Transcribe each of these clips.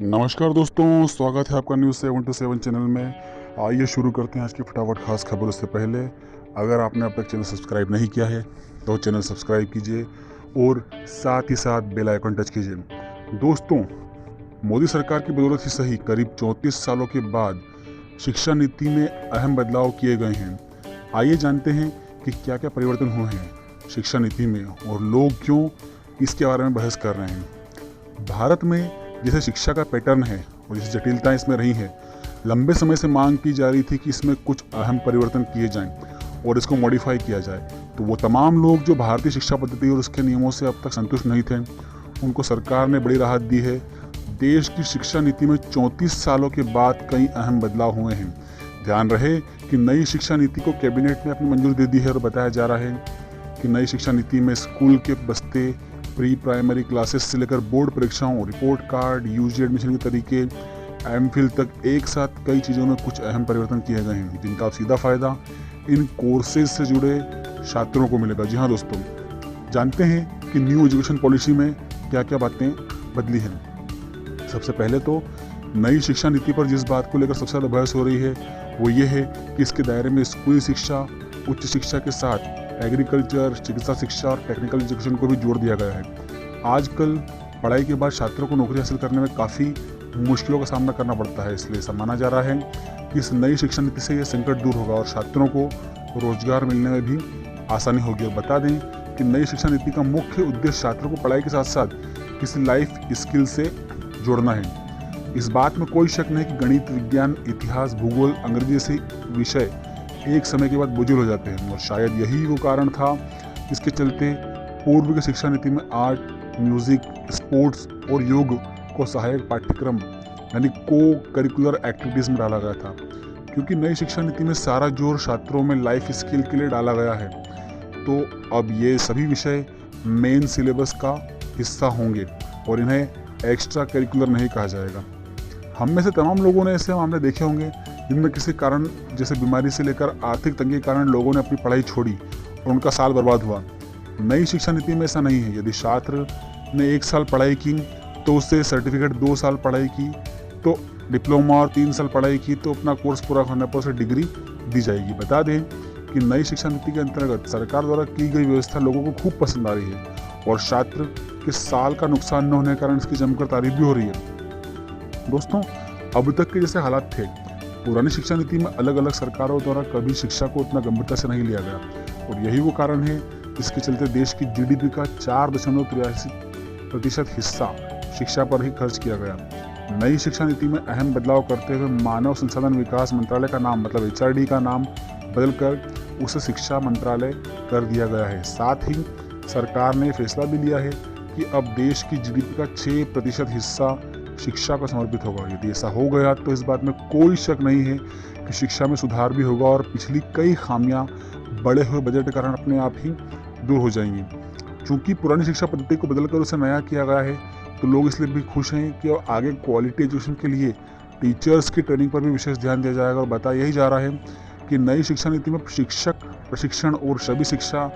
नमस्कार दोस्तों, स्वागत है आपका न्यूज़ 727 चैनल में। आइए शुरू करते हैं आज की फटाफट खास खबर। उससे पहले अगर आपने अब तक चैनल सब्सक्राइब नहीं किया है तो चैनल सब्सक्राइब कीजिए और साथ ही साथ बेल आइकन टच कीजिए। दोस्तों, मोदी सरकार की बदौलत ही सही करीब 34 सालों के बाद शिक्षा नीति में अहम बदलाव किए गए हैं। आइए जानते हैं कि क्या क्या परिवर्तन हुए हैं शिक्षा नीति में और लोग क्यों इसके बारे में बहस कर रहे हैं। भारत में जैसे शिक्षा का पैटर्न है और जैसे जटिलताएं इसमें रही हैं, लंबे समय से मांग की जा रही थी कि इसमें कुछ अहम परिवर्तन किए जाएं और इसको मॉडिफाई किया जाए। तो वो तमाम लोग जो भारतीय शिक्षा पद्धति और उसके नियमों से अब तक संतुष्ट नहीं थे, उनको सरकार ने बड़ी राहत दी है। देश की शिक्षा नीति में 34 सालों के बाद कई अहम बदलाव हुए हैं। ध्यान रहे कि नई शिक्षा नीति को कैबिनेट ने अपनी मंजूरी दे दी है और बताया जा रहा है कि नई शिक्षा नीति में स्कूल के बस्ते, प्री प्राइमरी क्लासेस से लेकर बोर्ड परीक्षाओं, रिपोर्ट कार्ड, यूजी एडमिशन के तरीके, एमफिल तक एक साथ कई चीज़ों में कुछ अहम परिवर्तन किए गए हैं, जिनका सीधा फायदा इन कोर्सेज से जुड़े छात्रों को मिलेगा। जी हाँ दोस्तों, जानते हैं कि न्यू एजुकेशन पॉलिसी में क्या क्या बातें बदली हैं। सबसे पहले तो नई शिक्षा नीति पर जिस बात को लेकर सबसे ज़्यादा बहस हो रही है वो ये है कि इसके दायरे में स्कूली शिक्षा, उच्च शिक्षा के साथ एग्रीकल्चर, चिकित्सा शिक्षा और टेक्निकल एजुकेशन को भी जोड़ दिया गया है। आजकल पढ़ाई के बाद छात्रों को नौकरी हासिल करने में काफ़ी मुश्किलों का सामना करना पड़ता है, इसलिए ऐसा माना जा रहा है कि इस नई शिक्षा नीति से ये संकट दूर होगा और छात्रों को रोजगार मिलने में भी आसानी होगी। और बता दें कि नई शिक्षा नीति का मुख्य उद्देश्य छात्रों को पढ़ाई के साथ साथ किसी लाइफ स्किल से जोड़ना है। इस बात में कोई शक नहीं कि गणित, विज्ञान, इतिहास, भूगोल, अंग्रेजी जैसे विषय एक समय के बाद बोझिल हो जाते हैं और शायद यही वो कारण था जिसके चलते पूर्व की शिक्षा नीति में आर्ट, म्यूजिक, स्पोर्ट्स और योग को सहायक पाठ्यक्रम यानी को करिकुलर एक्टिविटीज़ में डाला गया था। क्योंकि नई शिक्षा नीति में सारा जोर छात्रों में लाइफ स्किल के लिए डाला गया है, तो अब ये सभी विषय मेन सिलेबस का हिस्सा होंगे और इन्हें एक्स्ट्रा करिकुलर नहीं कहा जाएगा। हम में से तमाम लोगों ने ऐसे मामले देखे होंगे जिनमें किसी कारण जैसे बीमारी से लेकर आर्थिक तंगी के कारण लोगों ने अपनी पढ़ाई छोड़ी और उनका साल बर्बाद हुआ। नई शिक्षा नीति में ऐसा नहीं है। यदि छात्र ने 1 साल पढ़ाई की तो उससे सर्टिफिकेट, 2 साल पढ़ाई की तो डिप्लोमा और 3 साल पढ़ाई की तो अपना कोर्स पूरा होने पर उसे डिग्री दी जाएगी। बता दें कि नई शिक्षा नीति के अंतर्गत सरकार द्वारा की गई व्यवस्था लोगों को खूब पसंद आ रही है और छात्र के साल का नुकसान न होने के कारण इसकी जमकर तारीफ भी हो रही है। दोस्तों, अब तक के जैसे हालात थे, पुरानी शिक्षा नीति में अलग अलग सरकारों द्वारा कभी शिक्षा को उतना गंभीरता से नहीं लिया गया और यही वो कारण है जिसके चलते देश की जीडीपी का 4.83% हिस्सा शिक्षा पर ही खर्च किया गया। नई शिक्षा नीति में अहम बदलाव करते हुए मानव संसाधन विकास मंत्रालय का नाम मतलब एचआरडी का नाम बदलकर उसे शिक्षा मंत्रालय कर दिया गया है। साथ ही सरकार ने फैसला भी लिया है कि अब देश की जीडीपी का 6% हिस्सा शिक्षा को समर्पित होगा। यदि ऐसा हो गया तो इस बात में कोई शक नहीं है कि शिक्षा में सुधार भी होगा और पिछली कई खामियां बढ़े हुए बजट के कारण अपने आप ही दूर हो जाएंगी। चूंकि पुरानी शिक्षा पद्धति को बदलकर उसे नया किया गया है तो लोग इसलिए भी खुश हैं कि आगे क्वालिटी एजुकेशन के लिए टीचर्स की ट्रेनिंग पर भी विशेष ध्यान दिया जाएगा। और बताया यही जा रहा है कि नई शिक्षा नीति में शिक्षक प्रशिक्षण और सभी शिक्षा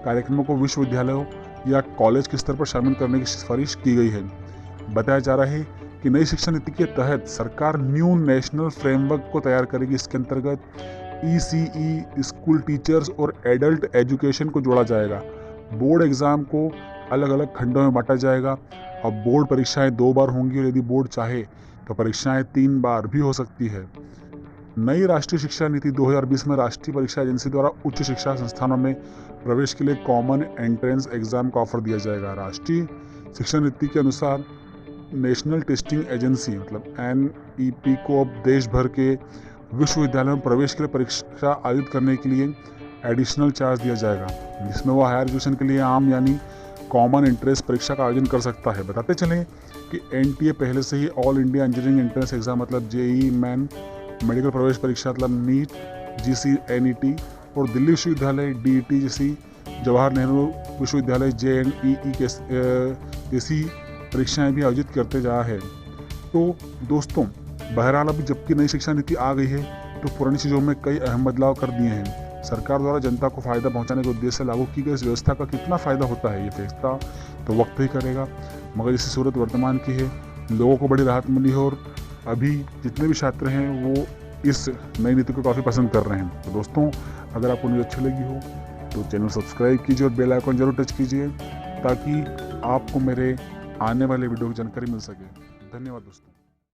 कार्यक्रमों को विश्वविद्यालयों या कॉलेज के स्तर पर शामिल करने की सिफारिश की गई है। बताया जा रहा है कि नई शिक्षा नीति के तहत सरकार न्यू नेशनल फ्रेमवर्क को तैयार करेगी। इसके अंतर्गत ECE, स्कूल टीचर्स और एडल्ट एजुकेशन को जोड़ा जाएगा। बोर्ड एग्जाम को अलग अलग खंडों में बांटा जाएगा। अब बोर्ड परीक्षाएं 2 बार होंगी और यदि बोर्ड चाहे तो परीक्षाएं 3 बार भी हो सकती है। नई राष्ट्रीय शिक्षा नीति 2020 में राष्ट्रीय परीक्षा एजेंसी द्वारा उच्च शिक्षा संस्थानों में प्रवेश के लिए कॉमन एंट्रेंस एग्जाम का ऑफर दिया जाएगा। राष्ट्रीय शिक्षा नीति के अनुसार नेशनल टेस्टिंग एजेंसी मतलब NEP को अब देश भर के विश्वविद्यालयों में प्रवेश के लिए परीक्षा आयोजित करने के लिए एडिशनल चार्ज दिया जाएगा, जिसमें वो हायर एजुकेशन के लिए आम यानी कॉमन एंट्रेंस परीक्षा का आयोजन कर सकता है। बताते चलें कि NTA पहले से ही all India engineering entrance exam मतलब JEE मेन, मेडिकल प्रवेश परीक्षा मतलब NEET, GC NET और दिल्ली विश्वविद्यालय DET जैसी, जवाहर नेहरू विश्वविद्यालय JNEE जैसी परीक्षाएं भी आयोजित करते जा रहे हैं। तो दोस्तों, बहरहाल अभी जबकि नई शिक्षा नीति आ गई है तो पुरानी चीज़ों में कई अहम बदलाव कर दिए हैं। सरकार द्वारा जनता को फायदा पहुंचाने के उद्देश्य से लागू की गई इस व्यवस्था का कितना फायदा होता है ये फैसला तो वक्त ही करेगा, मगर जैसी सूरत वर्तमान की है लोगों को बड़ी राहत मिली है और अभी जितने भी छात्र हैं वो इस नई नीति को काफ़ी पसंद कर रहे हैं। तो दोस्तों, अगर आपको न्यूज़ अच्छी लगी हो तो चैनल सब्सक्राइब कीजिए और बेल आइकन जरूर टच कीजिए ताकि आपको मेरे आने वाले वीडियो की जानकारी मिल सके। धन्यवाद दोस्तों।